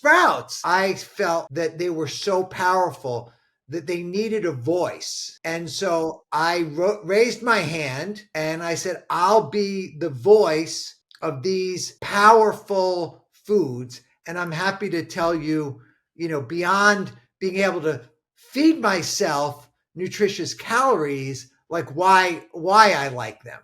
sprouts. I felt that they were so powerful that they needed a voice. And so I raised my hand and I said, I'll be the voice of these powerful foods. And I'm happy to tell you, beyond being able to feed myself nutritious calories, like why I like them.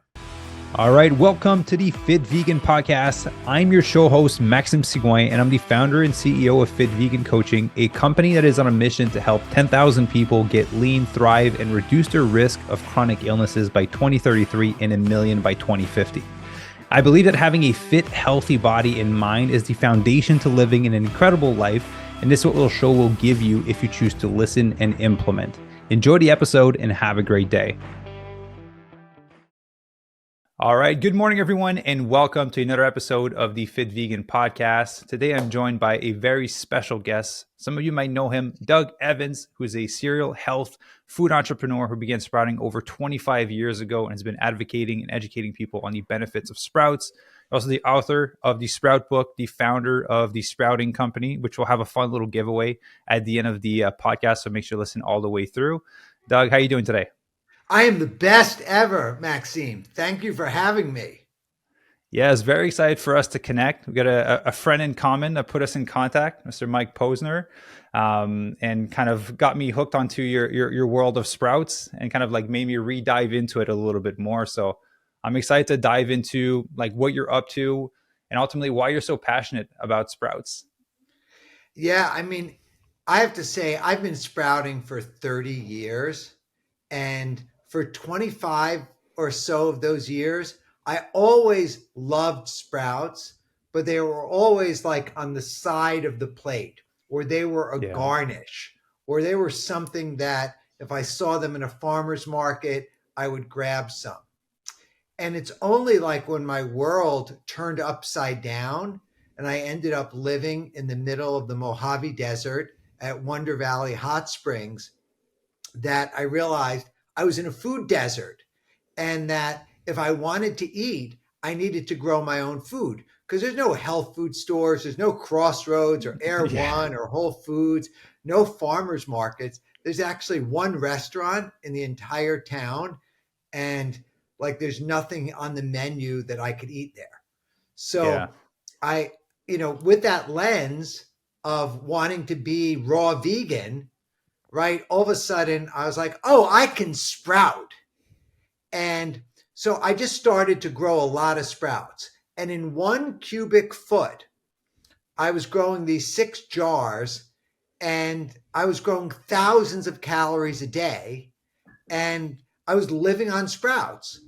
All right, welcome to the Fit Vegan Podcast. I'm your show host, Maxime Sigouin, and I'm the founder and CEO of Fit Vegan Coaching, a company that is on a mission to help 10,000 people get lean, thrive, and reduce their risk of chronic illnesses by 2033 and 1 million by 2050. I believe that having a fit, healthy body and mind is the foundation to living an incredible life, and this is what the show will give you if you choose to listen and implement. Enjoy the episode and have a great day. All right. Good morning, everyone, and welcome to another episode of the Fit Vegan Podcast. Today, I'm joined by a very special guest. Some of you might know him, Doug Evans, who is a serial health food entrepreneur who began sprouting over 25 years ago and has been advocating and educating people on the benefits of sprouts. Also the author of the Sprout book, the founder of the Sprouting Company, which will have a fun little giveaway at the end of the podcast. So make sure to listen all the way through. Doug, how are you doing today? I am the best ever, Maxime. Thank you for having me. Yeah, it's very excited for us to connect. We got a friend in common that put us in contact, Mr. Mike Posner, and kind of got me hooked onto your world of sprouts and kind of like made me re-dive into it a little bit more. So I'm excited to dive into like what you're up to and ultimately why you're so passionate about sprouts. Yeah, I mean, I have to say I've been sprouting for 30 years, and for 25 or so of those years, I always loved sprouts, but they were always like on the side of the plate, or they were a garnish, or they were something that if I saw them in a farmer's market, I would grab some. And it's only like when my world turned upside down and I ended up living in the middle of the Mojave Desert at Wonder Valley Hot Springs that I realized I was in a food desert, and that if I wanted to eat, I needed to grow my own food, because there's no health food stores, there's no Crossroads or Air One or Whole Foods, no farmers markets. There's actually one restaurant in the entire town, and like there's nothing on the menu that I could eat there. So I, with that lens of wanting to be raw vegan, right? All of a sudden I was like, oh, I can sprout. And so I just started to grow a lot of sprouts. And in 1 cubic foot, I was growing these 6 jars, and I was growing thousands of calories a day. And I was living on sprouts.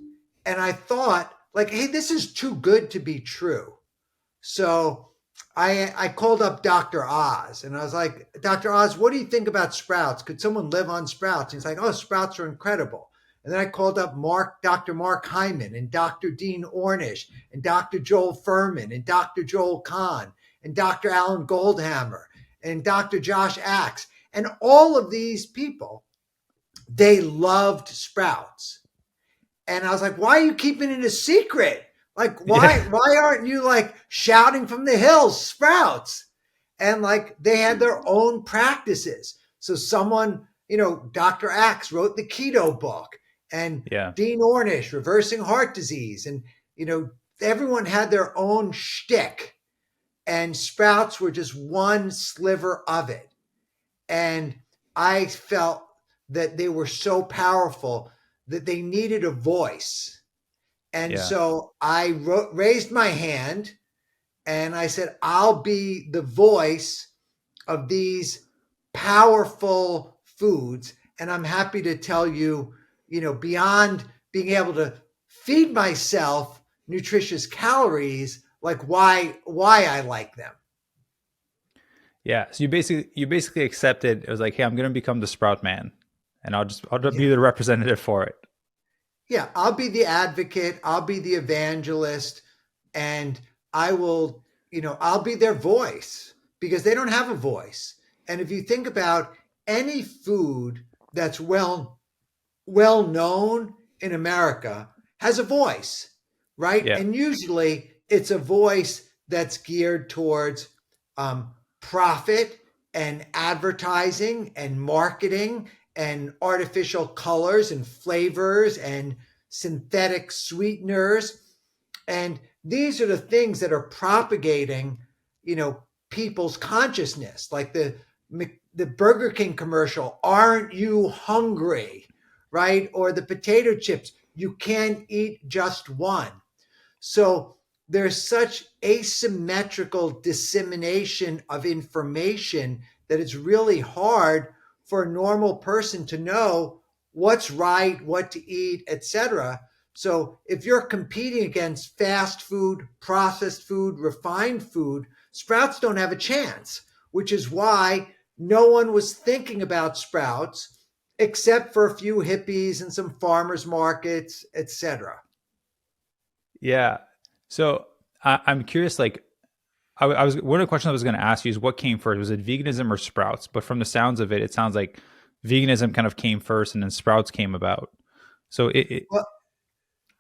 And I thought like, hey, this is too good to be true. So I called up Dr. Oz and I was like, Dr. Oz, what do you think about sprouts? Could someone live on sprouts? And he's like, oh, sprouts are incredible. And then I called up Dr. Mark Hyman and Dr. Dean Ornish and Dr. Joel Furman and Dr. Joel Kahn and Dr. Alan Goldhammer and Dr. Josh Axe. And all of these people, they loved sprouts. And I was like, why are you keeping it a secret? Like, why aren't you like shouting from the hills, sprouts? And like, they had their own practices. So someone, Dr. Axe wrote the keto book, and Dean Ornish, reversing heart disease. And, everyone had their own shtick, and sprouts were just one sliver of it. And I felt that they were so powerful that they needed a voice. And so I raised my hand and I said, I'll be the voice of these powerful foods. And I'm happy to tell you, beyond being able to feed myself nutritious calories, like why I like them. Yeah. So you basically accepted, it was like, hey, I'm going to become the sprout man, and I'll just be the representative for it. Yeah, I'll be the advocate, I'll be the evangelist, and I will, I'll be their voice, because they don't have a voice. And if you think about any food that's well known in America has a voice, right? Yeah. And usually it's a voice that's geared towards profit and advertising and marketing and artificial colors and flavors and synthetic sweeteners. And these are the things that are propagating, you know, people's consciousness, like the Burger King commercial, "Aren't you hungry?" Right? Or the potato chips, "You can't eat just one." So there's such asymmetrical dissemination of information that it's really hard for a normal person to know what's right, what to eat, etc. So if you're competing against fast food, processed food, refined food, Sprouts don't have a chance, which is why no one was thinking about Sprouts except for a few hippies and some farmers markets, etc. Yeah. So I'm curious, like, I was one of the questions I was going to ask you is what came first? Was it veganism or Sprouts? But from the sounds of it, it sounds like veganism kind of came first and then Sprouts came about. So Well,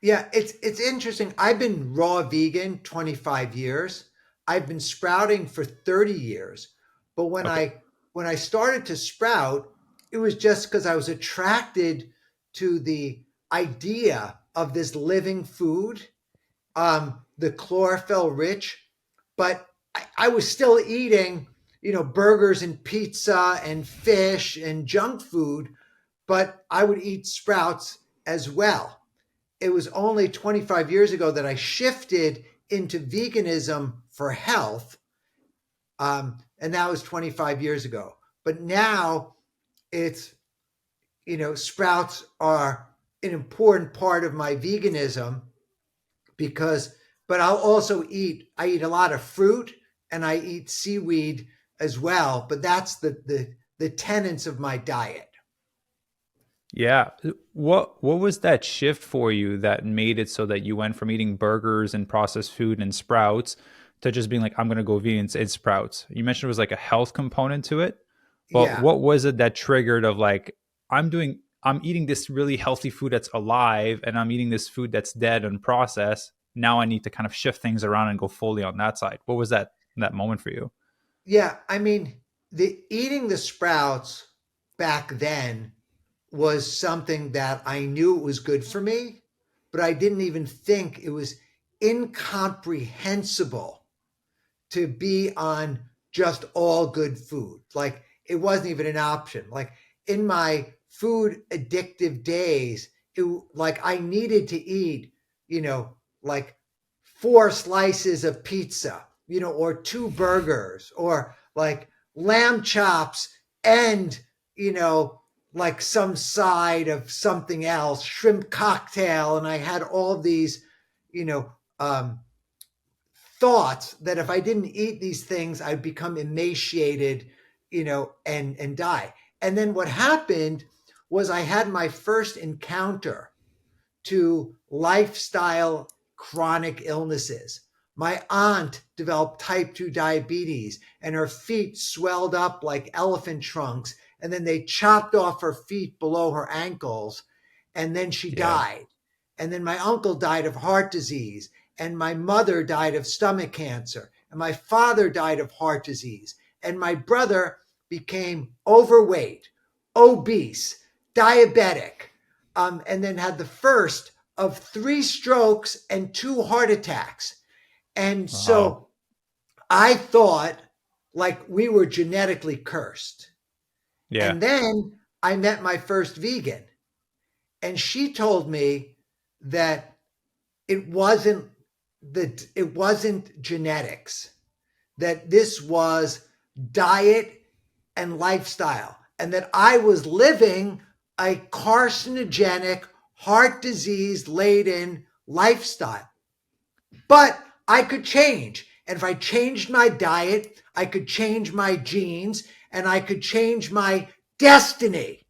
yeah, it's interesting. I've been raw vegan 25 years. I've been sprouting for 30 years. But okay. when I started to sprout, it was just because I was attracted to the idea of this living food, the chlorophyll rich, but I was still eating, you know, burgers and pizza and fish and junk food, but I would eat sprouts as well. It was only 25 years ago that I shifted into veganism for health. And that was 25 years ago. But now it's, you know, sprouts are an important part of my veganism because, but I eat a lot of fruit and I eat seaweed as well. But that's the tenets of my diet. Yeah. What was that shift for you that made it so that you went from eating burgers and processed food and Sprouts to just being like, I'm gonna go vegan and Sprouts? You mentioned it was like a health component to it, but Yeah. what was it that triggered of like, I'm eating this really healthy food that's alive and I'm eating this food that's dead and processed. Now I need to kind of shift things around and go fully on that side. What was that moment for you? Yeah. I mean, the eating the sprouts back then was something that I knew it was good for me, but I didn't even think it was incomprehensible to be on just all good food. Like it wasn't even an option. Like in my food addictive days, like I needed to eat, you know, like four slices of pizza, you know, or two burgers, or like lamb chops and, you know, like some side of something else, shrimp cocktail. And I had all these, you know, thoughts that if I didn't eat these things, I'd become emaciated, you know, and die. And then what happened was I had my first encounter to lifestyle chronic illnesses. My aunt developed type 2 diabetes and her feet swelled up like elephant trunks. And then they chopped off her feet below her ankles. And then she Yeah. died. And then my uncle died of heart disease. And my mother died of stomach cancer. And my father died of heart disease. And my brother became overweight, obese, diabetic, and then had the first of three strokes and two heart attacks. And Wow. so I thought like we were genetically cursed. Yeah. And then I met my first vegan, and she told me that it wasn't it wasn't genetics, that this was diet and lifestyle, and that I was living a carcinogenic, heart disease laden lifestyle. But I could change. And if I changed my diet, I could change my genes and I could change my destiny.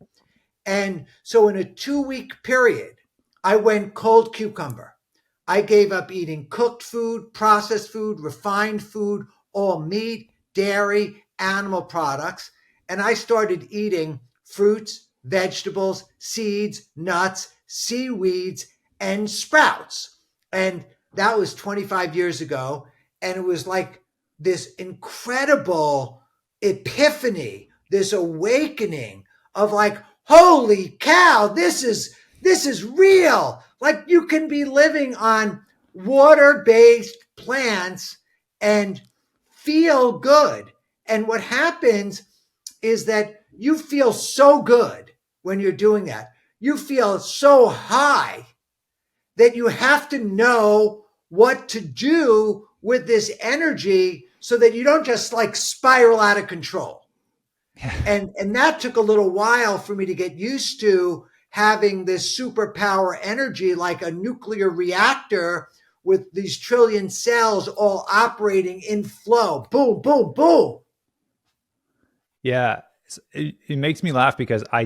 And so in a 2 week period, I went cold cucumber. I gave up eating cooked food, processed food, refined food, all meat, dairy, animal products. And I started eating fruits, vegetables, seeds, nuts, seaweeds, and sprouts. And that was 25 years ago. And it was like this incredible, epiphany, this awakening of like, holy cow, this is real. Like you can be living on water-based plants and feel good. And what happens is that you feel so good when you're doing that. You feel so high that you have to know what to do with this energy so that you don't just like spiral out of control. And that took a little while for me to get used to, having this superpower energy like a nuclear reactor with these trillion cells all operating in flow. Boom, boom, boom. Yeah, it makes me laugh because I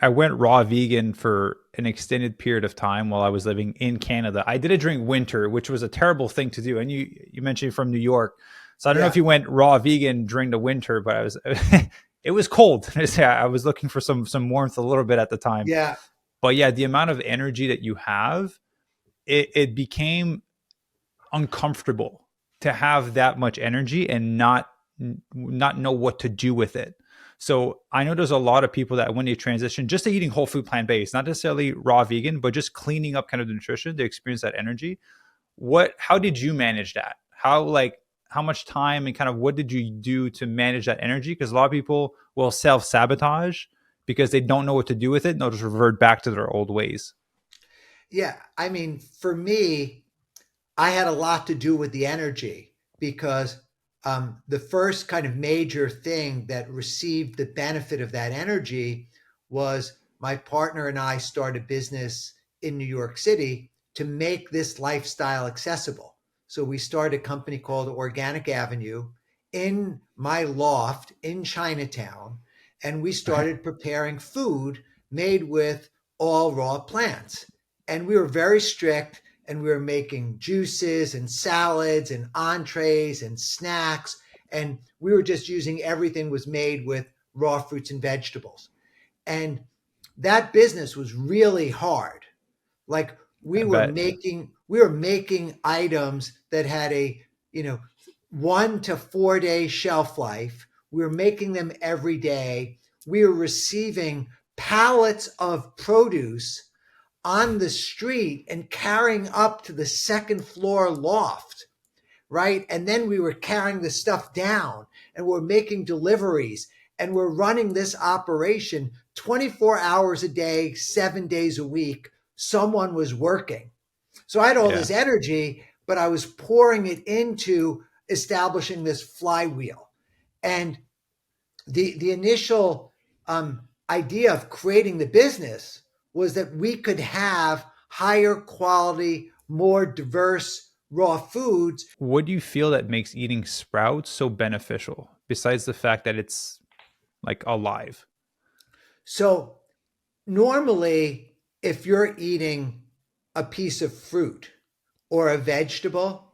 went raw vegan for an extended period of time while I was living in Canada. I did it during winter, which was a terrible thing to do. And you mentioned you're from New York, so I don't know if Yeah. you went raw vegan during the winter, but I was it was cold. I was looking for some warmth a little bit at the time. Yeah. But yeah, the amount of energy that you have, it became uncomfortable to have that much energy and not know what to do with it. So I know there's a lot of people that when they transition just to eating whole food, plant-based, not necessarily raw vegan, but just cleaning up kind of the nutrition, they experience that energy. How did you manage that? How much time and kind of what did you do to manage that energy? Because a lot of people will self-sabotage because they don't know what to do with it and they'll just revert back to their old ways. Yeah. I mean, for me, I had a lot to do with the energy because the first kind of major thing that received the benefit of that energy was my partner and I started a business in New York City to make this lifestyle accessible. So we started a company called Organic Avenue in my loft in Chinatown, and we started preparing food made with all raw plants. And we were very strict, and we were making juices and salads and entrees and snacks. And we were just using everything was made with raw fruits and vegetables. And that business was really hard. Like I bet. we were making items that had a, you know, 1 to 4 day shelf life. We were making them every day. We were receiving pallets of produce on the street and carrying up to the second floor loft, right? And then we were carrying the stuff down and we're making deliveries and we're running this operation 24 hours a day, 7 days a week. Someone was working. So I had all Yeah. this energy, but I was pouring it into establishing this flywheel. And the initial idea of creating the business was that we could have higher quality, more diverse raw foods. What do you feel that makes eating sprouts so beneficial besides the fact that it's like alive? So normally, if you're eating a piece of fruit or a vegetable,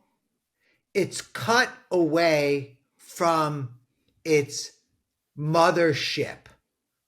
it's cut away from its mothership,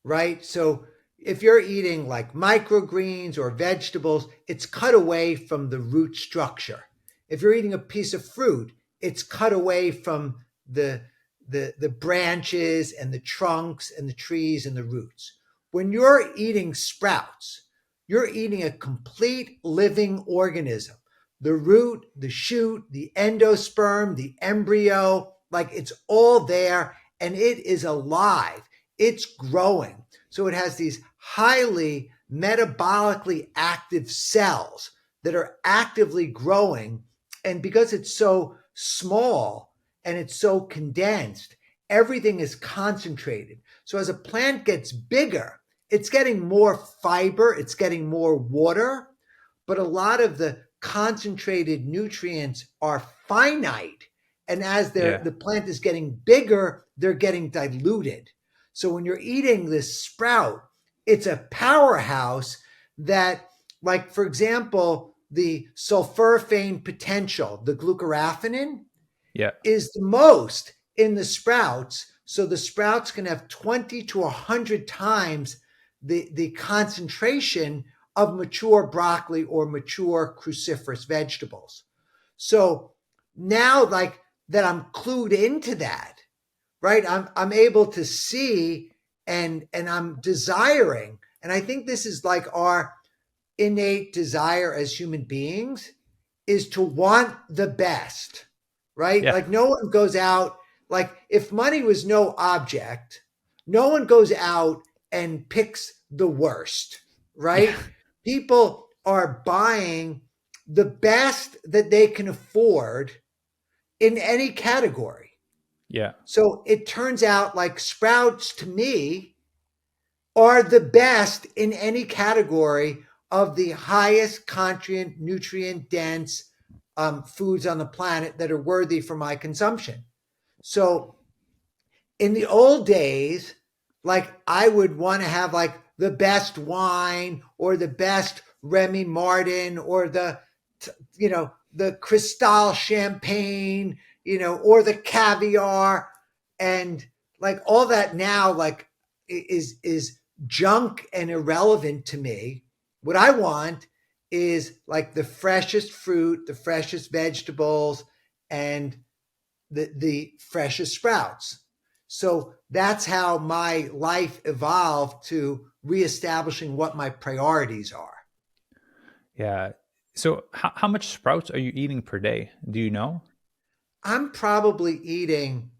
right? So if you're eating like microgreens or vegetables, it's cut away from the root structure. If you're eating a piece of fruit, it's cut away from the the branches and the trunks and the trees and the roots. When you're eating sprouts, you're eating a complete living organism. The root, the shoot, the endosperm, the embryo, like it's all there and it is alive. It's growing. So it has these highly metabolically active cells that are actively growing. And because it's so small and it's so condensed, everything is concentrated. So as a plant gets bigger, it's getting more fiber, it's getting more water, but a lot of the concentrated nutrients are finite. And as Yeah. the plant is getting bigger, they're getting diluted. So when you're eating this sprout, it's a powerhouse that, like, for example, the sulforaphane potential, the glucoraphanin, Yeah. is the most in the sprouts. So the sprouts can have 20 to 100 times the concentration of mature broccoli or mature cruciferous vegetables. So now, like that, I'm clued into that, right? I'm able to see and I'm desiring. And I think this is like our innate desire as human beings is to want the best, right? Yeah. Like no one goes out, like if money was no object, no one goes out and picks the worst, Yeah. right? People are buying the best that they can afford in any category. Yeah. So it turns out like Sprouts to me are the best in any category of the highest nutrient dense foods on the planet that are worthy for my consumption. So in the old days, like I would want to have like the best wine or the best Remy Martin or the Cristal champagne, or the caviar, and like all that now like is junk and irrelevant to me. What I want is like the freshest fruit, the freshest vegetables, and the freshest sprouts. So that's how my life evolved to reestablishing what my priorities are. Yeah. So how much sprouts are you eating per day? Do you know? I'm probably eating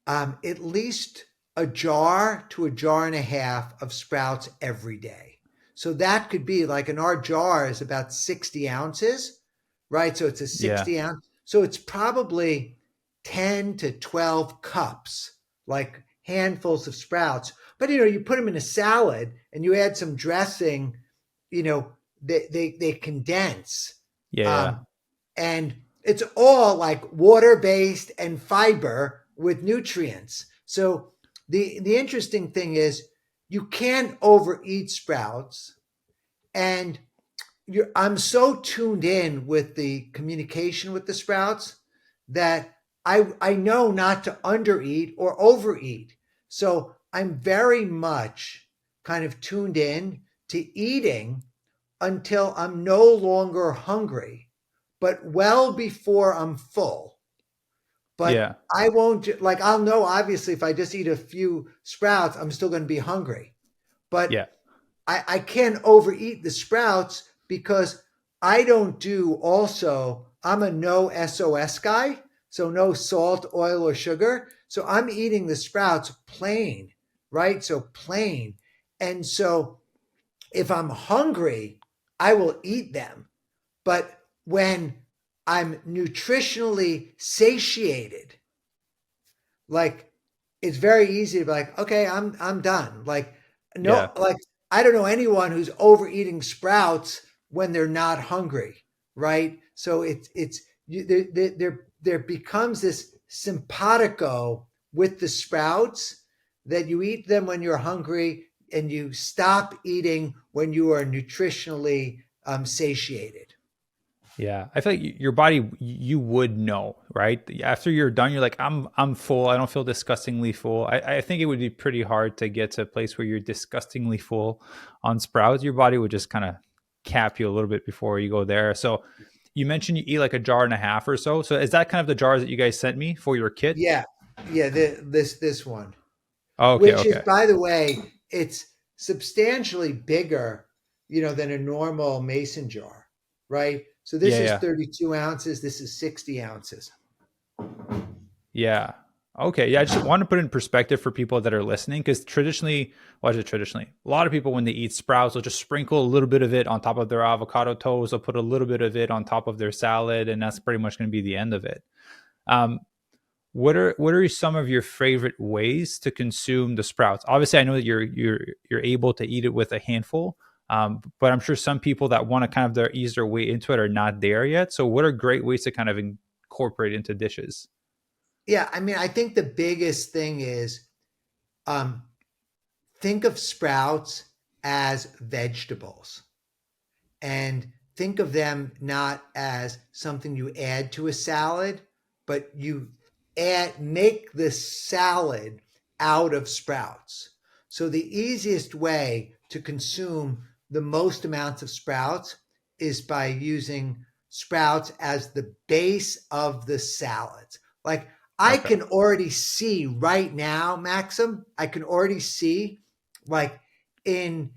at least a jar to a jar and a half of sprouts every day. So that could be like in our jar is about 60 ounces, right? So it's a Yeah. 60 ounce. So it's probably 10 to 12 cups, like handfuls of sprouts. But you put them in a salad and you add some dressing, you know, they condense. Yeah. Yeah. Um, and it's all like water based and fiber with nutrients. So the interesting thing is you can't overeat sprouts, and I'm so tuned in with the communication with the sprouts that I know not to undereat or overeat. So I'm very much kind of tuned in to eating until I'm no longer hungry, but well before I'm full. But Yeah. I won't, like, I'll know obviously if I just eat a few sprouts, I'm still going to be hungry. But Yeah. I can't overeat the sprouts because I don't do also, I'm a no SOS guy. So no salt, oil, or sugar. So I'm eating the sprouts plain, right? So plain. And so if I'm hungry, I will eat them. But when I'm nutritionally satiated, like it's very easy to be like, okay, I'm done. Like Yeah. no, like I don't know anyone who's overeating sprouts when they're not hungry, right? So there becomes this simpatico with the sprouts that you eat them when you're hungry and you stop eating when you are nutritionally satiated. Yeah, I feel like your body, you would know, right? After you're done, you're like, I'm full. I don't feel disgustingly full. I think it would be pretty hard to get to a place where you're disgustingly full on sprouts. Your body would just kind of cap you a little bit before you go there. So you mentioned you eat like a jar and a half or so. So is that kind of the jars that you guys sent me for your kit? Yeah, yeah. This one, Oh, okay, which is, okay. by the way, it's substantially bigger, than a normal mason jar, right? So this Yeah, is yeah. 32 ounces. This is 60 ounces. Yeah. Okay. Yeah. I just want to put it in perspective for people that are listening because traditionally, what is it traditionally? A lot of people, when they eat sprouts, they'll just sprinkle a little bit of it on top of their avocado toast. They'll put a little bit of it on top of their salad, and that's pretty much going to be the end of it. Um, what are some of your favorite ways to consume the sprouts? Obviously, I know that you're able to eat it with a handful, but I'm sure some people that want to kind of ease their way into it are not there yet. So, what are great ways to kind of incorporate into dishes? Yeah, I mean, I think the biggest thing is um, think of sprouts as vegetables. And think of them not as something you add to a salad, but you make the salad out of sprouts. So the easiest way to consume the most amounts of sprouts is by using sprouts as the base of the salads. Like I Okay. can already see right now, Maxim, I can already see like in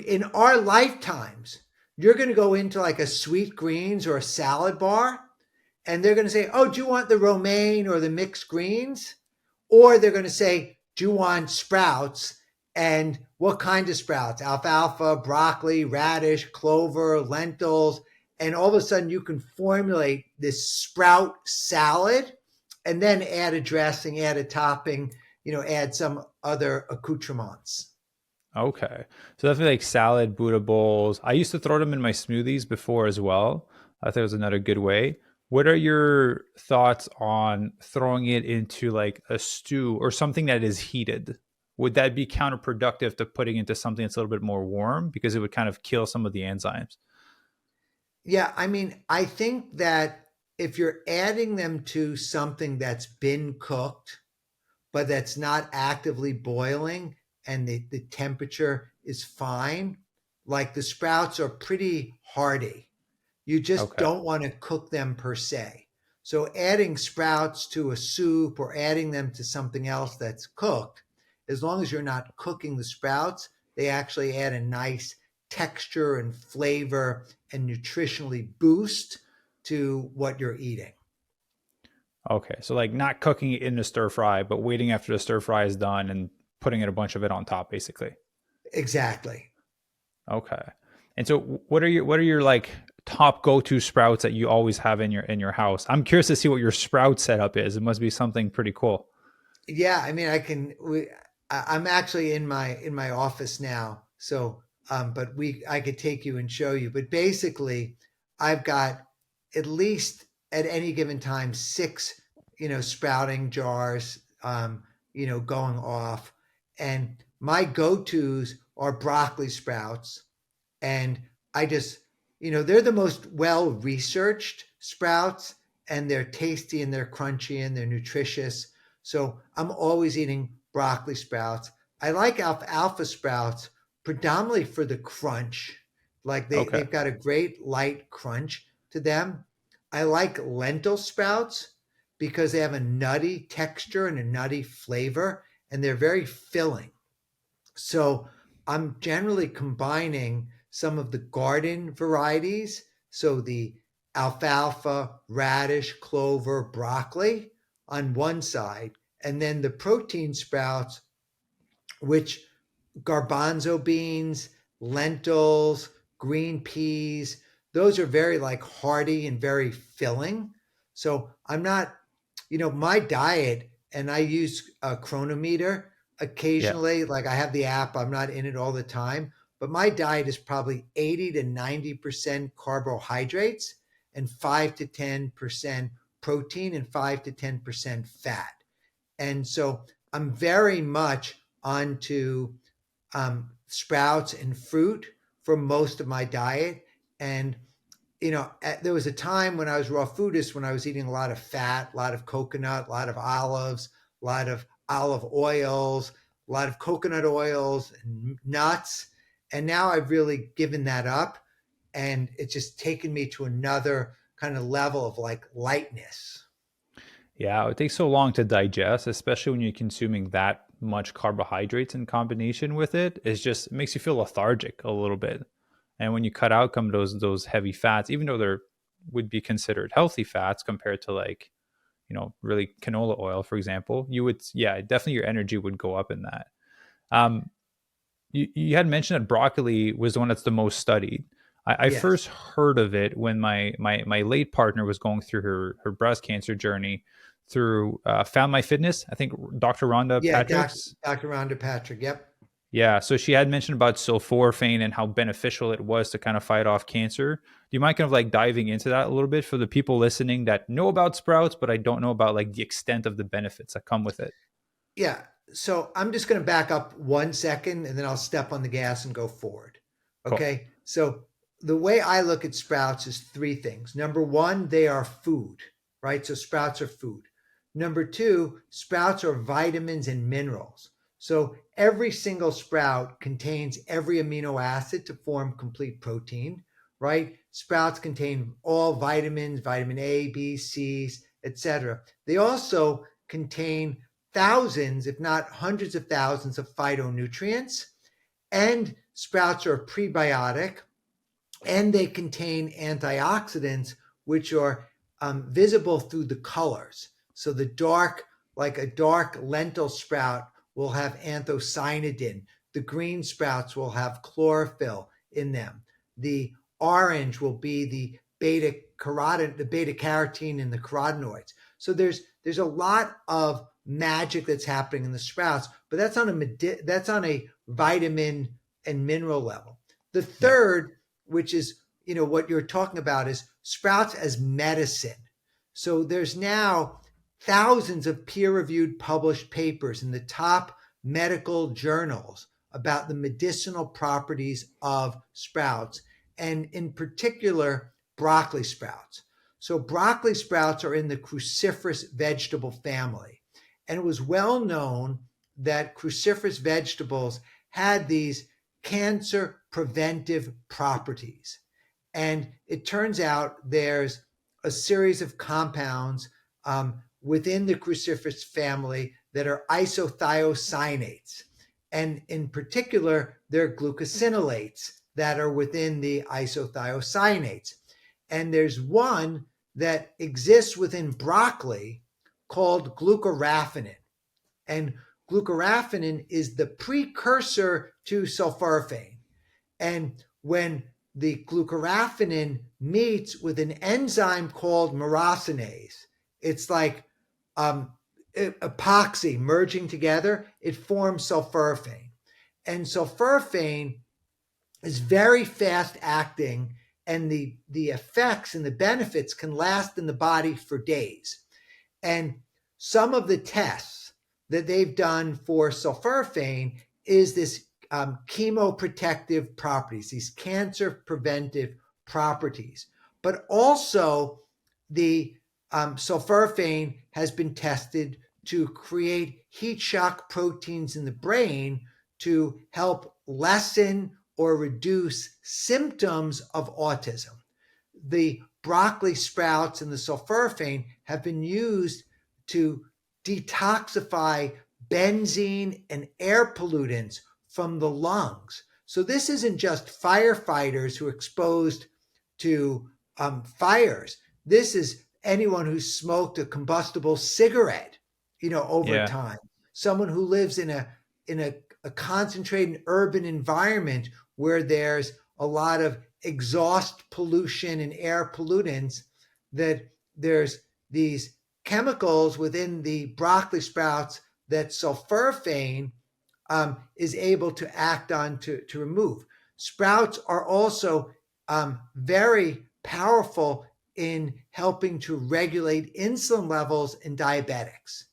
in our lifetimes, you're going to go into like a sweet greens or a salad bar and they're going to say, "Oh, do you want the romaine or the mixed greens?" Or they're going to say, "Do you want sprouts? And what kind of sprouts? Alfalfa, broccoli, radish, clover, lentils." And all of a sudden, you can formulate this sprout salad and then add a dressing, add a topping, add some other accoutrements. Okay. So definitely like salad, Buddha bowls. I used to throw them in my smoothies before as well. I thought it was another good way. What are your thoughts on throwing it into like a stew or something that is heated? Would that be counterproductive to putting into something that's a little bit more warm because it would kind of kill some of the enzymes? Yeah, I mean, I think that if you're adding them to something that's been cooked, but that's not actively boiling and the temperature is fine, like the sprouts are pretty hardy. You just Okay. don't want to cook them per se. So adding sprouts to a soup or adding them to something else that's cooked, as long as you're not cooking the sprouts, they actually add a nice texture and flavor and nutritionally boost to what you're eating. Okay. So like not cooking it in the stir fry, but waiting after the stir fry is done and putting it a bunch of it on top, basically. Exactly. Okay. And so what are your like top go-to sprouts that you always have in your house? I'm curious to see what your sprout setup is. It must be something pretty cool. Yeah, I mean, I'm actually in my office now, so but I could take you and show you. But basically, I've got at least at any given time six, sprouting jars, going off, and my go-tos are broccoli sprouts, and I just, they're the most well researched sprouts and they're tasty and they're crunchy and they're nutritious. So I'm always eating broccoli sprouts. I like alfalfa sprouts predominantly for the crunch. Like Okay. they've got a great light crunch to them. I like lentil sprouts because they have a nutty texture and a nutty flavor and they're very filling. So I'm generally combining some of the garden varieties. So the alfalfa, radish, clover, broccoli on one side, and then the protein sprouts, which garbanzo beans, lentils, green peas, those are very like hearty and very filling. So I'm not, my diet, and I use a chronometer Yeah. occasionally. Like I have the app, I'm not in it all the time, but my diet is probably 80 to 90% carbohydrates and 5 to 10% protein and 5 to 10% fat. And so I'm very much onto sprouts and fruit for most of my diet. And, there was a time when I was raw foodist when I was eating a lot of fat, a lot of coconut, a lot of olives, a lot of olive oils, a lot of coconut oils and nuts. And now I've really given that up. And it's just taken me to another kind of level of like lightness. Yeah, it takes so long to digest, especially when you're consuming that much carbohydrates in combination with it. It makes you feel lethargic a little bit. And when you cut out some of those heavy fats, even though they're would be considered healthy fats compared to like, really canola oil, for example, you would, yeah, definitely your energy would go up in that. Um, you had mentioned that broccoli was the one that's the most studied. I Yes. first heard of it when my late partner was going through her breast cancer journey through Found My Fitness. I think Dr. Rhonda Yeah, Patrick's. Dr. Rhonda Patrick. Yep. Yeah, so she had mentioned about sulforaphane and how beneficial it was to kind of fight off cancer. Do you mind kind of like diving into that a little bit for the people listening that know about sprouts, but I don't know about like the extent of the benefits that come with it? Yeah. So I'm just going to back up 1 second and then I'll step on the gas and go forward. Cool. Okay. So the way I look at sprouts is three things. Number one, they are food, right? So sprouts are food. Number two, sprouts are vitamins and minerals. So every single sprout contains every amino acid to form complete protein, right? Sprouts contain all vitamins, vitamin A, B, C's, etc. They also contain thousands, if not hundreds of thousands, of phytonutrients, and sprouts are prebiotic, and they contain antioxidants, which are visible through the colors. So the dark, like a dark lentil sprout, will have anthocyanidin. The green sprouts will have chlorophyll in them. The orange will be the beta carotene and the carotenoids. So there's a lot of magic that's happening in the sprouts, but that's on a vitamin and mineral level. The Yeah. third, which is what you're talking about, is sprouts as medicine. So there's now thousands of peer-reviewed published papers in the top medical journals about the medicinal properties of sprouts, and in particular broccoli sprouts. So broccoli sprouts are in the cruciferous vegetable family, and it was well known that cruciferous vegetables had these cancer preventive properties. And it turns out there's a series of compounds within the cruciferous family that are isothiocyanates. And in particular, they're glucosinolates that are within the isothiocyanates. And there's one that exists within broccoli called glucoraphanin. And glucoraphanin is the precursor to sulforaphane. And when the glucoraphanin meets with an enzyme called myrosinase, it's like epoxy merging together, it forms sulforaphane. And sulforaphane is very fast acting, and the effects and the benefits can last in the body for days. And some of the tests that they've done for sulforaphane is this chemoprotective properties, these cancer preventive properties. But also, the sulforaphane has been tested to create heat shock proteins in the brain to help lessen or reduce symptoms of autism. The broccoli sprouts and the sulforaphane have been used to detoxify benzene and air pollutants from the lungs. So this isn't just firefighters who are exposed to fires. This is anyone who smoked a combustible cigarette, over Yeah. time. Someone who lives in a concentrated urban environment where there's a lot of exhaust pollution and air pollutants, that there's these chemicals within the broccoli sprouts that sulforaphane is able to act on to remove. Sprouts are also very powerful in helping to regulate insulin levels in diabetics.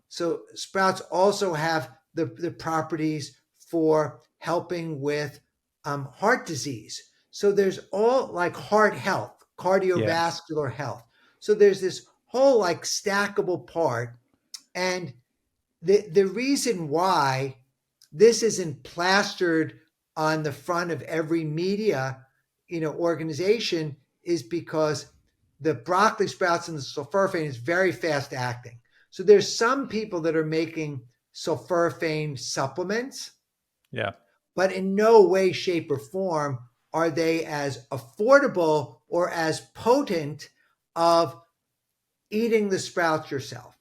So sprouts also have the properties for helping with heart disease. So there's all like heart health, Yeah. cardiovascular health. So there's this whole like stackable part. And the reason why this isn't plastered on the front of every media, organization, is because the broccoli sprouts and the sulforaphane is very fast acting. So there's some people that are making sulforaphane supplements, Yeah. but in no way, shape, or form are they as affordable or as potent of eating the sprouts yourself.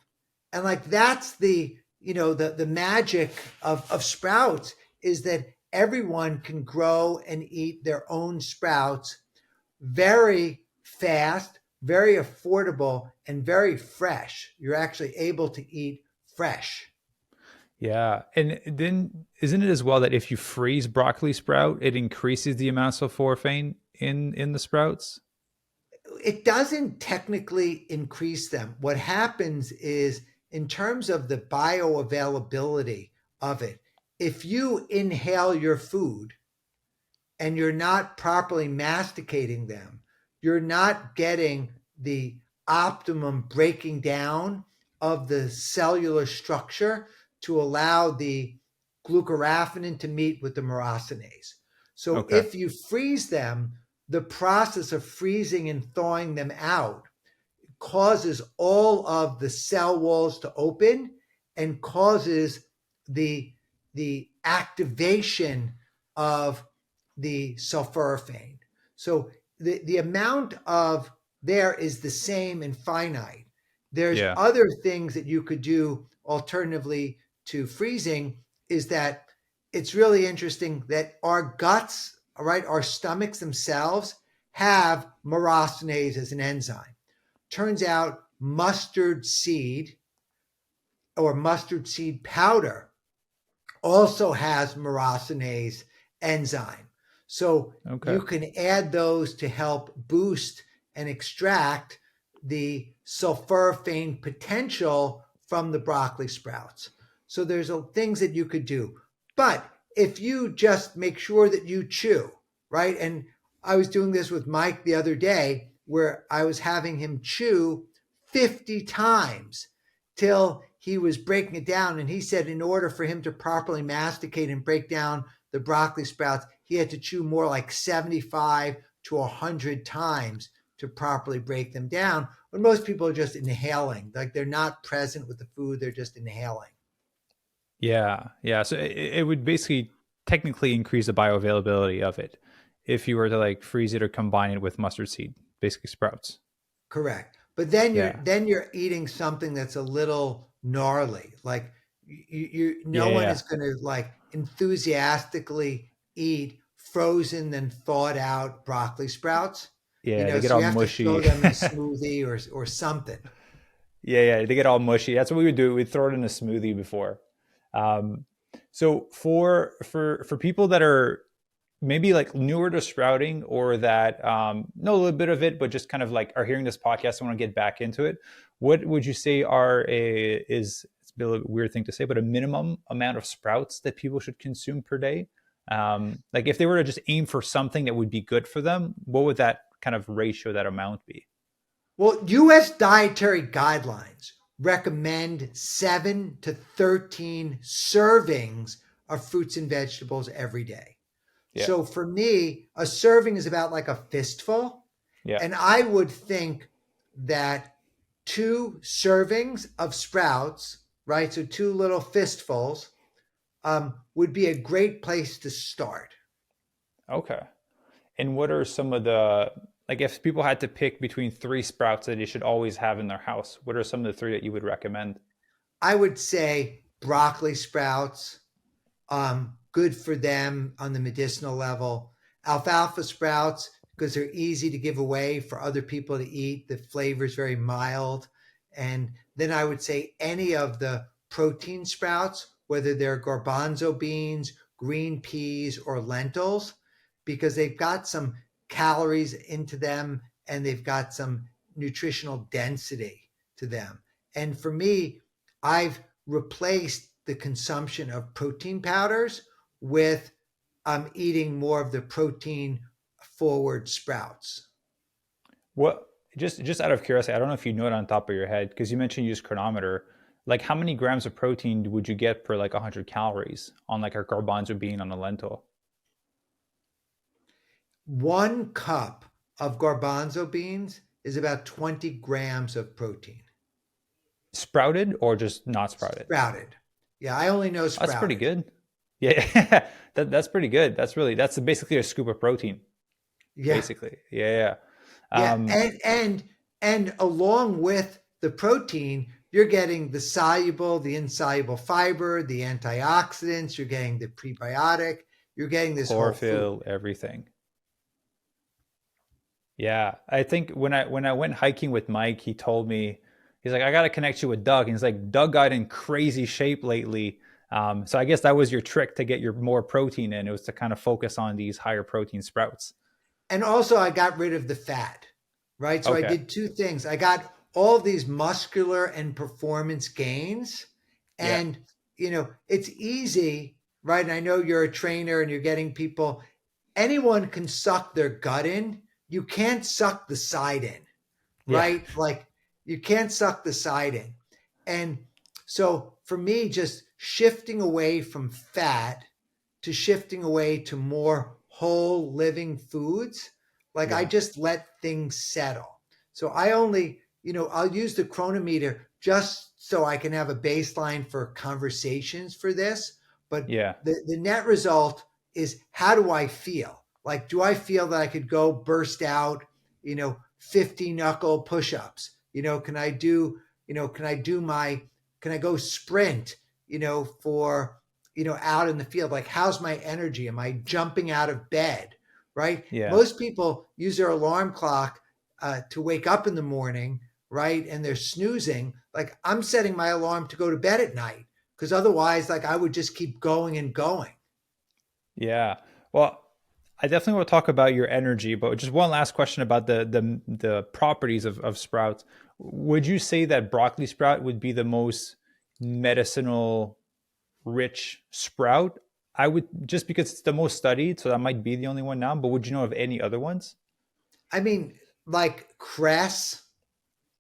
And like that's the magic of sprouts, is that everyone can grow and eat their own sprouts very fast, very affordable, and very fresh. You're actually able to eat fresh. Yeah. And then isn't it as well that if you freeze broccoli sprout, it increases the amount of sulforaphane in the sprouts? It doesn't technically increase them. What happens is, in terms of the bioavailability of it, if you inhale your food and you're not properly masticating them, you're not getting the optimum breaking down of the cellular structure to allow the glucoraphanin to meet with the myrosinase. So Okay. if you freeze them, the process of freezing and thawing them out causes all of the cell walls to open and causes the activation of the sulforaphane. So the amount of there is the same and finite. There's Yeah. other things that you could do alternatively to freezing, is that it's really interesting that our guts, all right, our stomachs themselves have myrosinase as an enzyme. Turns out mustard seed or mustard seed powder also has myrosinase enzyme. So Okay. you can add those to help boost and extract the sulforaphane potential from the broccoli sprouts. So there's things that you could do. But if you just make sure that you chew, right? And I was doing this with Mike the other day where I was having him chew 50 times till he was breaking it down. And he said in order for him to properly masticate and break down the broccoli sprouts, he had to chew more like 75 to 100 times to properly break them down. When most people are just inhaling, like they're not present with the food, they're just inhaling. Yeah. Yeah. So it would basically technically increase the bioavailability of it if you were to like freeze it or combine it with mustard seed, basically sprouts. Correct. But then Yeah. you're eating something that's a little gnarly. Like Yeah. no one Yeah. is going to like enthusiastically eat frozen and thawed out broccoli sprouts. Yeah. They get So all you have to throw mushy. them in a smoothie or something. Yeah, yeah, they get all mushy. That's what we would do. We'd throw it in a smoothie before. Um, so for people that are maybe like newer to sprouting or that know a little bit of it, but just kind of like are hearing this podcast and want to get back into it, what would you say is it's a little weird thing to say, but a minimum amount of sprouts that people should consume per day? Like if they were to just aim for something that would be good for them, what would that kind of ratio, that amount be? Well, US dietary guidelines recommend 7 to 13 servings of fruits and vegetables every day. Yeah, So for me, a serving is about like a fistful. yeah. And I would think that 2 servings of sprouts, right? So 2 little fistfuls, would be a great place to start. Okay. And what are some of the, like if people had to pick between three sprouts that they should always have in their house, what are some of the three that you would recommend? I would say broccoli sprouts, good for them on the medicinal level. Alfalfa sprouts, because they're easy to give away for other people to eat. The flavor is very mild. And then I would say any of the protein sprouts, whether they're garbanzo beans, green peas, or lentils, because they've got some calories into them and they've got some nutritional density to them. And for me, I've replaced the consumption of protein powders with eating more of the protein forward sprouts. What, just out of curiosity, I don't know if you know it on top of your head, because you mentioned you use chronometer. Like how many grams of protein would you get per like 100 calories on like a garbanzo bean on a lentil? 1 cup of garbanzo beans is about 20 grams of protein. Sprouted or just not sprouted? Sprouted. Yeah, I only know That's pretty sprouted. good. Yeah, that's pretty good. That's basically a scoop of protein, Yeah, basically. Yeah, yeah. yeah, and along with the protein, you're getting the soluble, the insoluble fiber, the antioxidants. You're getting the prebiotic. You're getting this whole food. Chlorophyll, everything. Yeah, I think when I went hiking with Mike, he told me, he's like, I got to connect you with Doug. And he's like, Doug got in crazy shape lately. So I guess that was your trick to get your more protein in. It was to kind of focus on these higher protein sprouts. And also, I got rid of the fat, right? So I Okay. did 2 things. I got all of these muscular and performance gains. Yeah. And, it's easy, right? And I know you're a trainer and you're getting people, anyone can suck their gut in. You can't suck the side in, Yeah. right? Like you can't suck the side in. And so for me, just shifting away from fat to shifting away to more whole living foods, like I Yeah. just let things settle. So I only I'll use the chronometer just so I can have a baseline for conversations for this. But Yeah. the net result is, how do I feel? Like, do I feel that I could go burst out, 50 knuckle push-ups? Can I go sprint, for, out in the field? Like, how's my energy? Am I jumping out of bed? Right? Yeah. Most people use their alarm clock to wake up in the morning, right? And they're snoozing. Like, I'm setting my alarm to go to bed at night, because otherwise, like, I would just keep going and going. Yeah. Well, I definitely want to talk about your energy, but just one last question about the properties of sprouts. Would you say that broccoli sprout would be the most medicinal rich sprout? I would, just because it's the most studied, so that might be the only one now, but would you know of any other ones? I mean, like, cress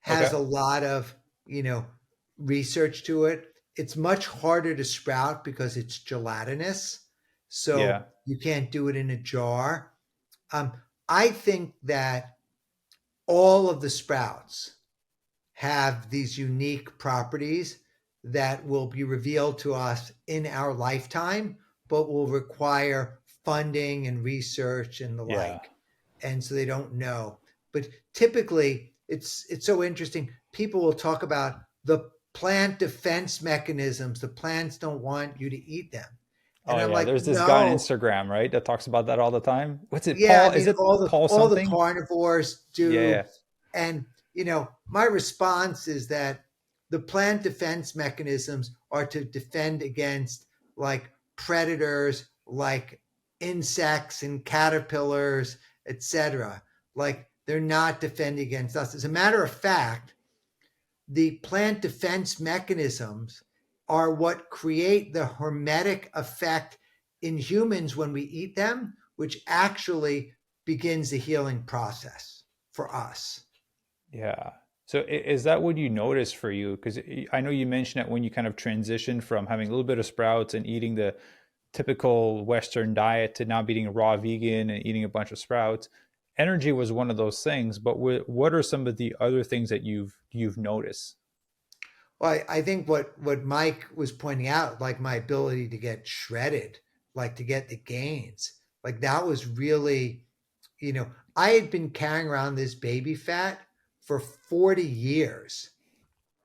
has Okay. a lot of, research to it. It's much harder to sprout because it's gelatinous. So Yeah. you can't do it in a jar. Um, I think that all of the sprouts have these unique properties that will be revealed to us in our lifetime, but will require funding and research and the Yeah. like. And so they don't know. But typically, it's so interesting. People will talk about the plant defense mechanisms. The plants don't want you to eat them. And Oh I'm yeah. like, There's this guy on no. Instagram, right, that talks about that all the time. What's it, Yeah, I Paul? Is mean, it Paul all the something? carnivores Yeah. do. And, my response is that the plant defense mechanisms are to defend against, like, predators, like insects and caterpillars, etc. Like, they're not defending against us. As a matter of fact, the plant defense mechanisms are what create the hermetic effect in humans when we eat them, which actually begins the healing process for us. Yeah. So is that what you notice for you? Because I know you mentioned that when you kind of transitioned from having a little bit of sprouts and eating the typical Western diet to now being raw vegan and eating a bunch of sprouts, energy was one of those things. But what are some of the other things that you've noticed? Well, I think what Mike was pointing out, like my ability to get shredded, like to get the gains, like that was really, I had been carrying around this baby fat for 40 years.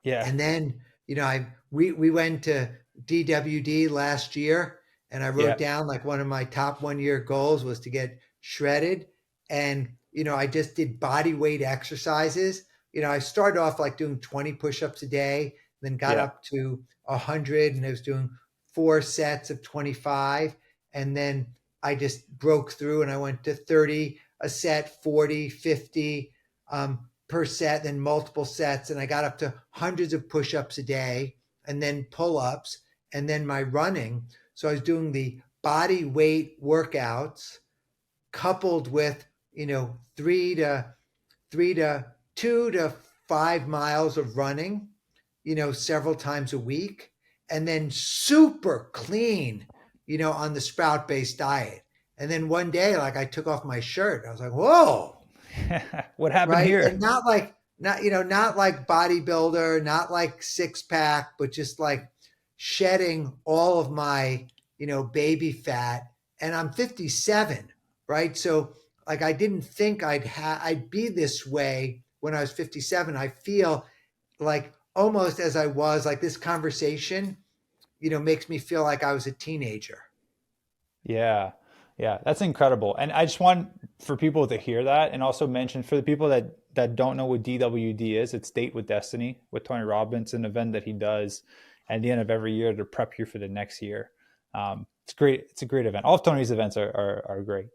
Yeah. And then, we went to DWD last year, and I Yeah. wrote down, like, one of my top 1 year goals was to get shredded. And, I just did body weight exercises. I started off like doing 20 push-ups a day, then got Yeah. up to 100, and I was doing 4 sets of 25. And then I just broke through and I went to 30 a set, 40, 50. Per set, then multiple sets. And I got up to hundreds of push ups a day, and then pull ups, and then my running. So I was doing the body weight workouts coupled with, 2 to 5 miles of running, several times a week, and then super clean, on the sprout based diet. And then one day, like, I took off my shirt. I was like, whoa, What happened right? here? And not like bodybuilder, not like six pack, but just like shedding all of my, baby fat. And I'm 57, right? So, like, I didn't think I'd be this way when I was 57. I feel like almost as I was, like, this conversation, makes me feel like I was a teenager. Yeah. Yeah, that's incredible. And I just want for people to hear that and also mention for the people that don't know what DWD is, it's Date with Destiny with Tony Robbins, an event that he does at the end of every year to prep you for the next year. It's great. It's a great event. All of Tony's events are great.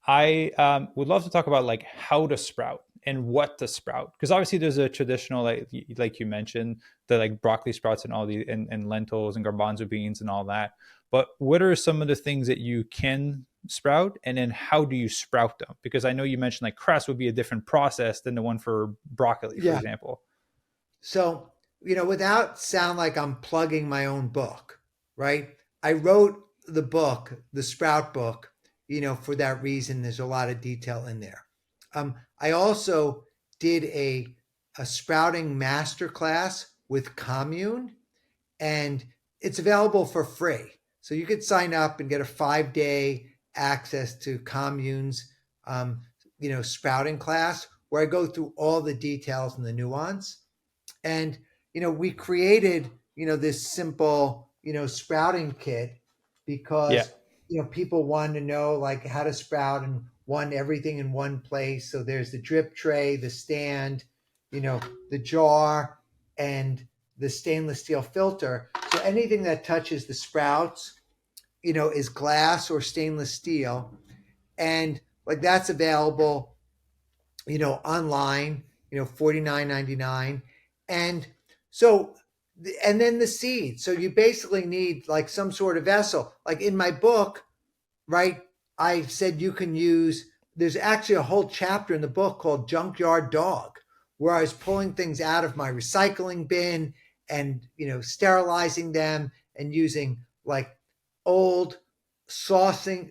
I would love to talk about like how to sprout and what to sprout because obviously there's a traditional like you mentioned the like broccoli sprouts and all the and lentils and garbanzo beans and all that. But what are some of the things that you can sprout and then how do you sprout them? Because I know you mentioned like cress would be a different process than the one for broccoli, for Yeah. example. So, without sound like I'm plugging my own book, right? I wrote the book, the Sprout book, for that reason. There's a lot of detail in there. I also did a a sprouting masterclass with Commune, and it's available for free. So you could sign up and get a 5 day access to Commune's, um, sprouting class where I go through all the details and the nuance. And we created this simple sprouting kit Yeah. because people want to know like how to sprout and want everything in one place. So there's the drip tray, the stand, the jar, and the stainless steel filter. So anything that touches the sprouts is glass or stainless steel, and like that's available online, 49.99. And so, and then the seed. So you basically need like some sort of vessel. Like in my book, right? I said you can use, there's actually a whole chapter in the book called Junkyard Dog, where I was pulling things out of my recycling bin and, sterilizing them and using like old saucing,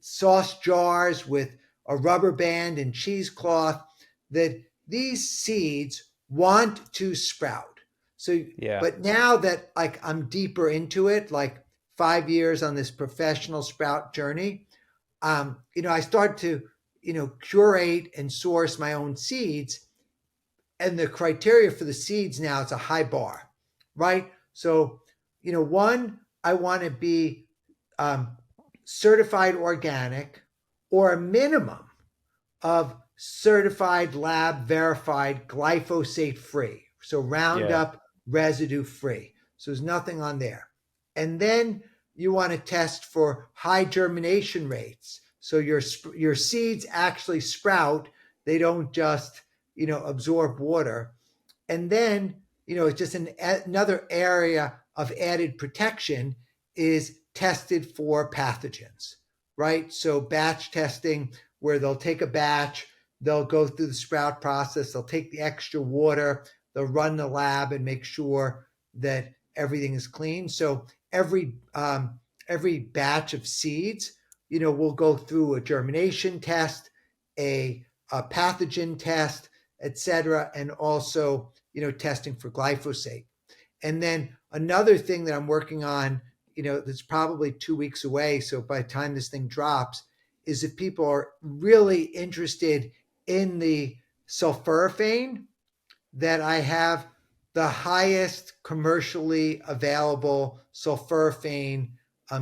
sauce jars with a rubber band and cheesecloth, that these seeds want to sprout. So, Yeah. but now that like I'm deeper into it, like 5 years on this professional sprout journey, I start to, curate and source my own seeds. And the criteria for the seeds now, it's a high bar, right? So, one, I want to be um, certified organic or a minimum of certified lab verified glyphosate free. So Yeah. Roundup residue free. So there's nothing on there. And then you want to test for high germination rates. So your seeds actually sprout. They don't just, absorb water. And then, it's just another area of added protection is tested for pathogens, right? So batch testing, where they'll take a batch, they'll go through the sprout process, they'll take the extra water, they'll run the lab and make sure that everything is clean. So every batch of seeds, will go through a germination test, a pathogen test, etc., and also testing for glyphosate. And then another thing that I'm working on, that's probably 2 weeks away. So by the time this thing drops, is if people are really interested in the sulforaphane, that I have the highest commercially available sulforaphane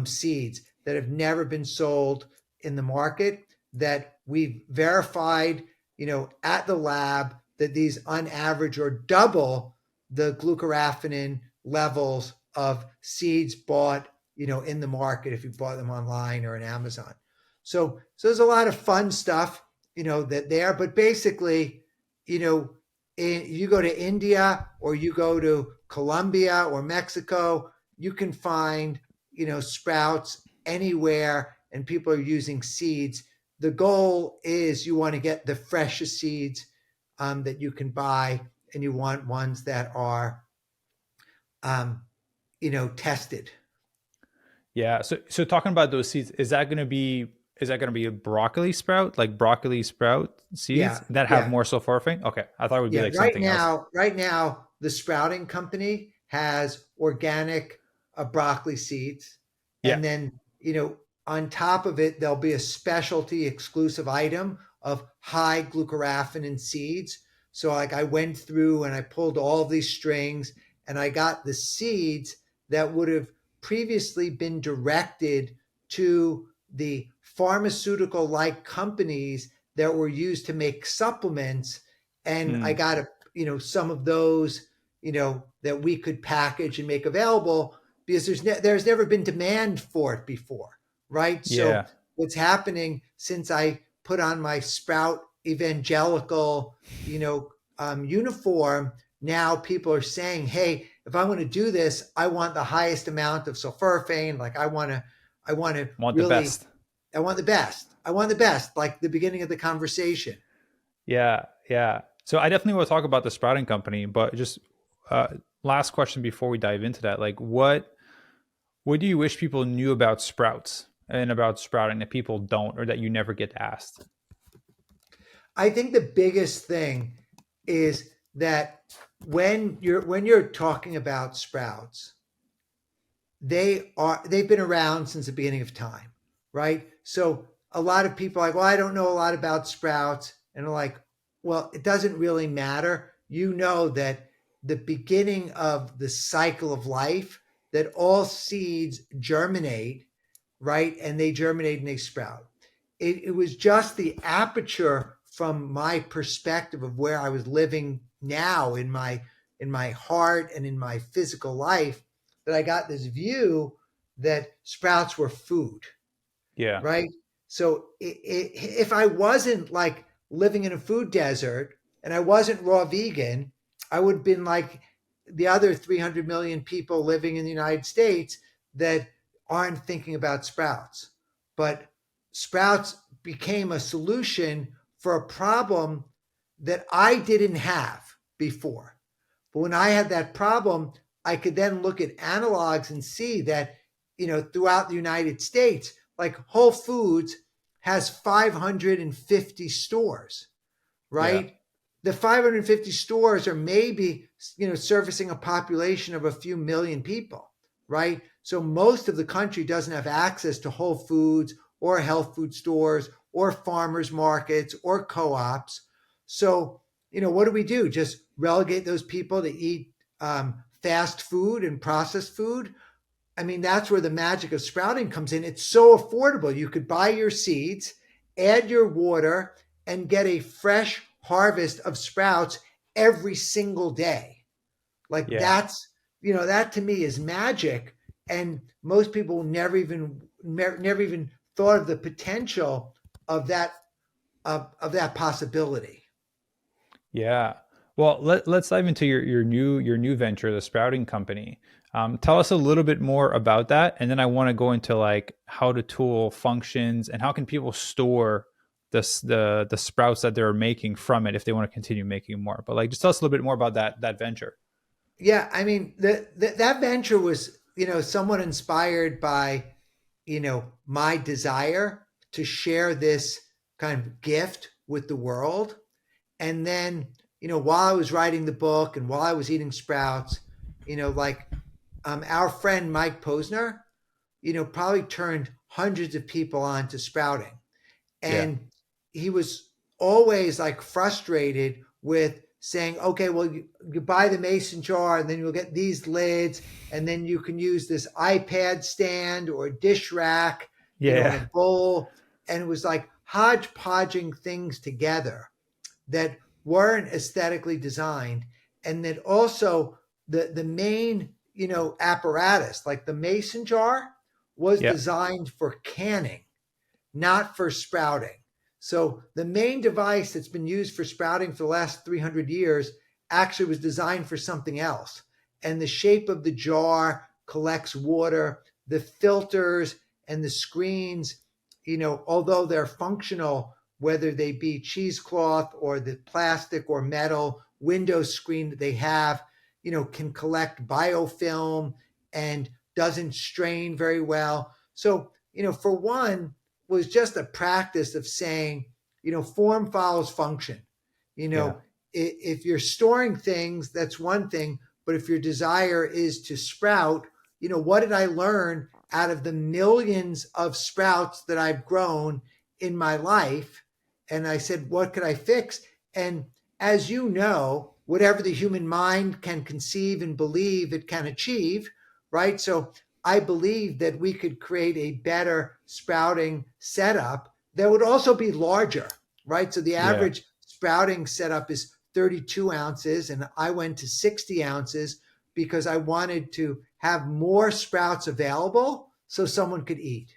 seeds that have never been sold in the market, that we've verified, at the lab, that these on average are double the glucoraphanin levels of seeds bought, in the market if you bought them online or on Amazon. So there's a lot of fun stuff, that there, but basically, you know, you go to India or you go to Colombia or Mexico, you can find, sprouts anywhere, and people are using seeds. The goal is you want to get the freshest seeds that you can buy, and you want ones that are, um, tested. Yeah. So talking about those seeds, is that going to be a broccoli sprout, like broccoli sprout seeds Yeah, that have yeah. more sulforaphane? Okay. I thought it would be Yeah, like something else. right now, the sprouting company has organic broccoli seeds, Yeah. and then on top of it, there'll be a specialty exclusive item of high glucoraphanin seeds. So, like, I went through and I pulled all these strings, and I got the seeds that would have previously been directed to the pharmaceutical-like companies that were used to make supplements, and I Mm, got some of those that we could package and make available, because there's never been demand for it before, right? So yeah. what's happening since I put on my Sprout evangelical uniform, now people are saying, hey, if I want to do this, I want the highest amount of sulforaphane. Like I want to Want the really, best. I want the best. I want the best, like the beginning of the conversation. Yeah. Yeah. So I definitely want to talk about the sprouting company, but just uh, last question before we dive into that. Like what do you wish people knew about sprouts and about sprouting that people don't, or that you never get asked? I think the biggest thing is that when you're talking about sprouts, they've been around since the beginning of time, right? So a lot of people are like, well, I don't know a lot about sprouts, and they're like, well, it doesn't really matter. You know that the beginning of the cycle of life, that all seeds germinate, right? And they germinate and they sprout. It was just the aperture from my perspective of where I was living now in my heart and in my physical life, that I got this view that sprouts were food, Yeah. right? So if I wasn't like living in a food desert and I wasn't raw vegan, I would have been like the other 300 million people living in the United States that aren't thinking about sprouts. But sprouts became a solution for a problem that I didn't have before. But when I had that problem, I could then look at analogs and see that, throughout the United States, like Whole Foods has 550 stores, Yeah. right? The 550 stores are maybe, servicing a population of a few million people, right? So most of the country doesn't have access to Whole Foods or health food stores or farmers markets or co-ops. So, what do? Just relegate those people to eat fast food and processed food? I mean, that's where the magic of sprouting comes in. It's so affordable. You could buy your seeds, add your water, and get a fresh harvest of sprouts every single day. Like Yeah. that to me is magic. And most people never even thought of the potential of that possibility. Yeah. Well, let's dive into your new venture, the sprouting company. Tell us a little bit more about that, and then I want to go into like how the tool functions and how can people store the sprouts that they're making from it if they want to continue making more. But like, just tell us a little bit more about that venture. Yeah, I mean, that venture was, somewhat inspired by, my desire to share this kind of gift with the world. And then, while I was writing the book and while I was eating sprouts, like our friend Mike Posner, probably turned hundreds of people on to sprouting. Yeah. And he was always like frustrated with saying, okay, well, you buy the mason jar and then you'll get these lids, and then you can use this iPad stand or a dish rack, in a Yeah. bowl. And it was like hodgepodging things together that weren't aesthetically designed, and that also the main apparatus, like the mason jar, was Yeah. designed for canning, not for sprouting. So the main device that's been used for sprouting for the last 300 years actually was designed for something else. And the shape of the jar collects water, the filters and the screens, although they're functional, whether they be cheesecloth or the plastic or metal window screen that they have, can collect biofilm and doesn't strain very well. So, for one, was just a practice of saying, form follows function. You Yeah. know, if you're storing things, that's one thing. But if your desire is to sprout, what did I learn out of the millions of sprouts that I've grown in my life? And I said, what could I fix? And as you know, whatever the human mind can conceive and believe, it can achieve, right? So I believe that we could create a better sprouting setup that would also be larger, right? So the Yeah. average sprouting setup is 32 ounces, and I went to 60 ounces because I wanted to have more sprouts available so someone could eat.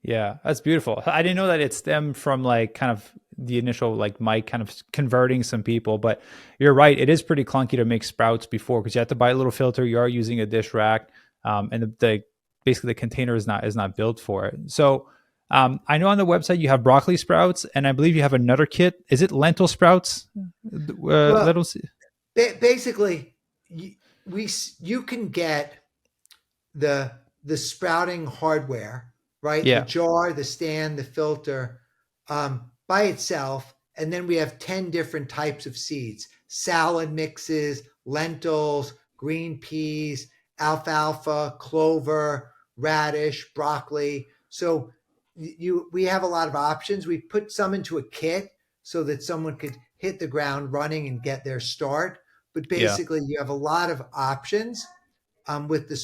Yeah, that's beautiful. I didn't know that it stemmed from like kind of the initial like Mike kind of converting some people, but you're right. It is pretty clunky to make sprouts before because you have to buy a little filter. You are using a dish rack, and the basically the container is not built for it. So I know on the website you have broccoli sprouts, and I believe you have another kit. Is it lentil sprouts? Well, Lentils? basically, you, you can get the sprouting hardware, right? The Yeah, jar, the stand, the filter, by itself, And then we have 10 different types of seeds: salad mixes, lentils, green peas, alfalfa, clover, radish, broccoli. So we have a lot of options. We put some into a kit so that someone could hit the ground running and get their start. But Yeah. basically, you have a lot of options with the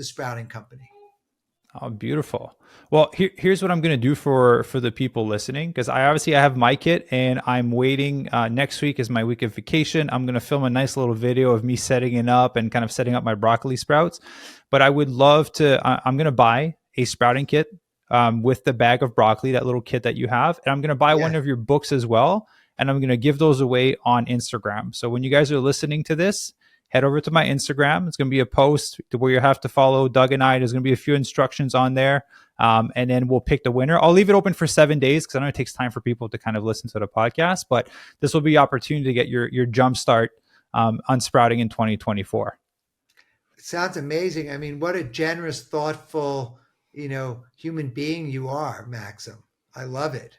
sprouting company. Oh, beautiful. Well, here's what I'm going to do for the people listening, because I have my kit and I'm waiting. Next week is my week of vacation. I'm going to film a nice little video of me setting it up and kind of setting up my broccoli sprouts. But I would love to. I'm going to buy a sprouting kit with the bag of broccoli, that little kit that you have, and I'm going to buy one Yes. of your books as well. And I'm going to give those away on Instagram. So when you guys are listening to this, head over to my Instagram. It's going to be a post where you have to follow Doug and I. There's going to be a few instructions on there. And then we'll pick the winner. I'll leave it open for 7 days because I know it takes time for people to kind of listen to the podcast, but this will be opportunity to get your jump start on sprouting in 2024. It sounds amazing. I mean, what a generous, thoughtful, human being you are, Maxim. I love it.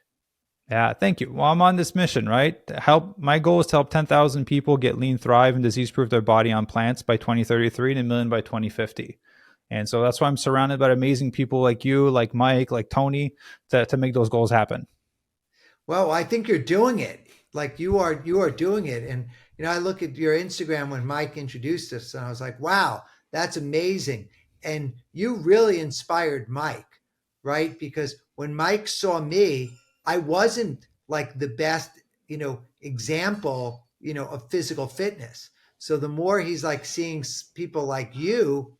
Yeah, thank you. Well, I'm on this mission, right? To help. My goal is to help 10,000 people get lean, thrive, and disease-proof their body on plants by 2033 and a million by 2050. And so that's why I'm surrounded by amazing people like you, like Mike, like Tony, to make those goals happen. Well, I think you're doing it. Like you are doing it. And I look at your Instagram when Mike introduced us, and I was like, wow, that's amazing. And you really inspired Mike, right? Because when Mike saw me, I wasn't like the best, example, of physical fitness. So the more he's like seeing people like you,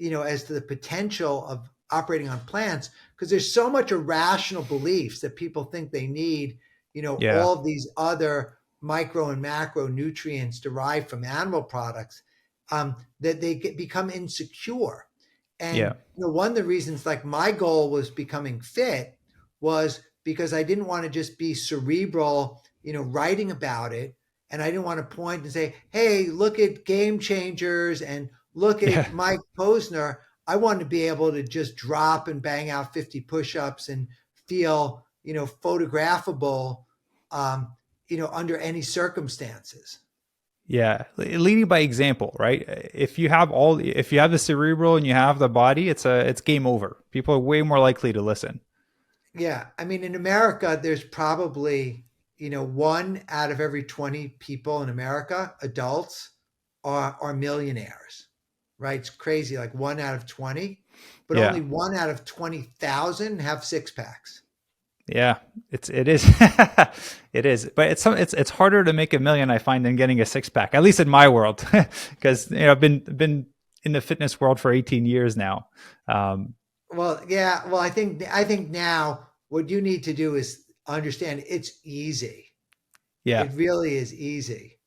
as to the potential of operating on plants, because there's so much irrational beliefs that people think they need, Yeah, all of these other micro and macro nutrients derived from animal products, that they become insecure. And yeah, one of the reasons, like my goal was becoming fit, was because I didn't want to just be cerebral, writing about it. And I didn't want to point and say, hey, look at Game Changers and look yeah. at Mike Posner. I wanted to be able to just drop and bang out 50 push-ups and feel, photographable, under any circumstances. Yeah, leading by example, right? If you have the cerebral and you have the body, it's game over. People are way more likely to listen. Yeah. I mean, in America, there's probably, one out of every 20 people in America, adults, are millionaires, right? It's crazy. Like one out of 20, but Yeah, only one out of 20,000 have six packs. yeah, it is, it is. But it's harder to make a million, I find, than getting a six pack. At least in my world, because I've been in the fitness world for 18 years now. Um, Well, yeah. Well, I think now what you need to do is understand it's easy. yeah, It really is easy.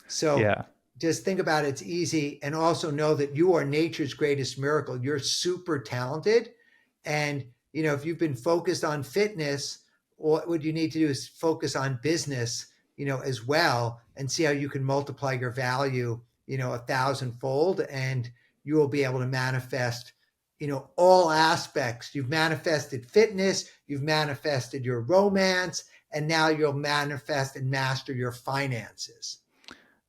So yeah, just think about it, it's easy, and also know that you are nature's greatest miracle. You're super talented. And, if you've been focused on fitness, what you need to do is focus on business, as well, and see how you can multiply your value, 1,000-fold, and you will be able to manifest, all aspects. You've manifested fitness, you've manifested your romance, and now you'll manifest and master your finances.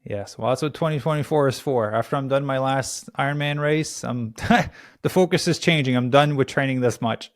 yes. Well, that's what 2024 is for. After I'm done my last Ironman race, the focus is changing. I'm done with training this much.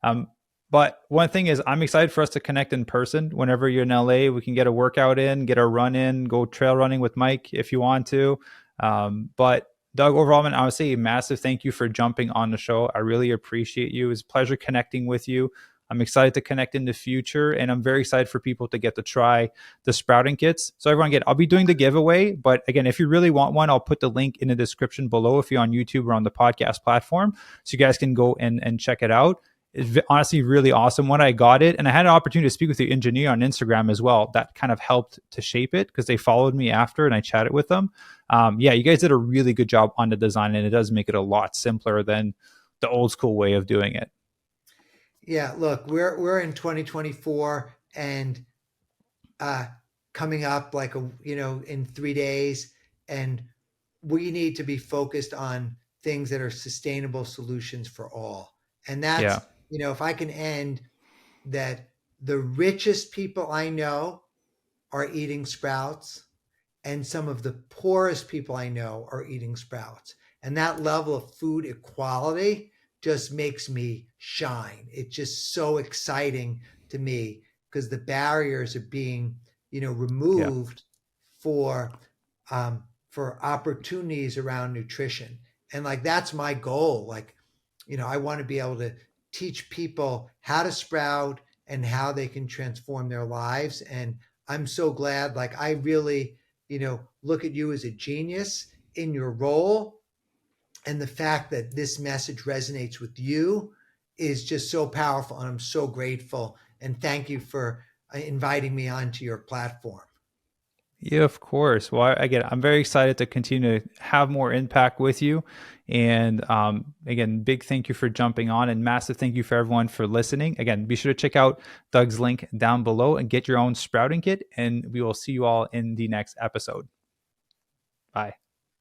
Um, but one thing is, I'm excited for us to connect in person. Whenever you're in LA, we can get a workout in, get a run in, go trail running with Mike if you want to. But Doug, overall, man, I would say a massive thank you for jumping on the show. I really appreciate you. It was a pleasure connecting with you. I'm excited to connect in the future, and I'm very excited for people to get to try the sprouting kits. So everyone, again, I'll be doing the giveaway, but again, if you really want one, I'll put the link in the description below if you're on YouTube or on the podcast platform, so you guys can go and check it out. It's honestly really awesome when I got it, and I had an opportunity to speak with the engineer on Instagram as well. That kind of helped to shape it because they followed me after and I chatted with them. Yeah, you guys did a really good job on the design, and it does make it a lot simpler than the old school way of doing it. Yeah, look, we're in 2024, and uh coming up like in 3 days, and we need to be focused on things that are sustainable solutions for all. And that's, Yeah. if I can end that the richest people I know are eating sprouts, and some of the poorest people I know are eating sprouts. And that level of food equality just makes me shine. It's just so exciting to me because the barriers are being, Yeah. removed for for opportunities around nutrition. And like that's my goal. Like, I want to be able to teach people how to sprout and how they can transform their lives. And I'm so glad, like I really, look at you as a genius in your role. And the fact that this message resonates with you is just so powerful. And I'm so grateful. And thank you for inviting me onto your platform. Yeah, of course. Well, again, I'm very excited to continue to have more impact with you. And again, big thank you for jumping on, and massive thank you for everyone for listening. Again, be sure to check out Doug's link down below and get your own sprouting kit. And we will see you all in the next episode. Bye.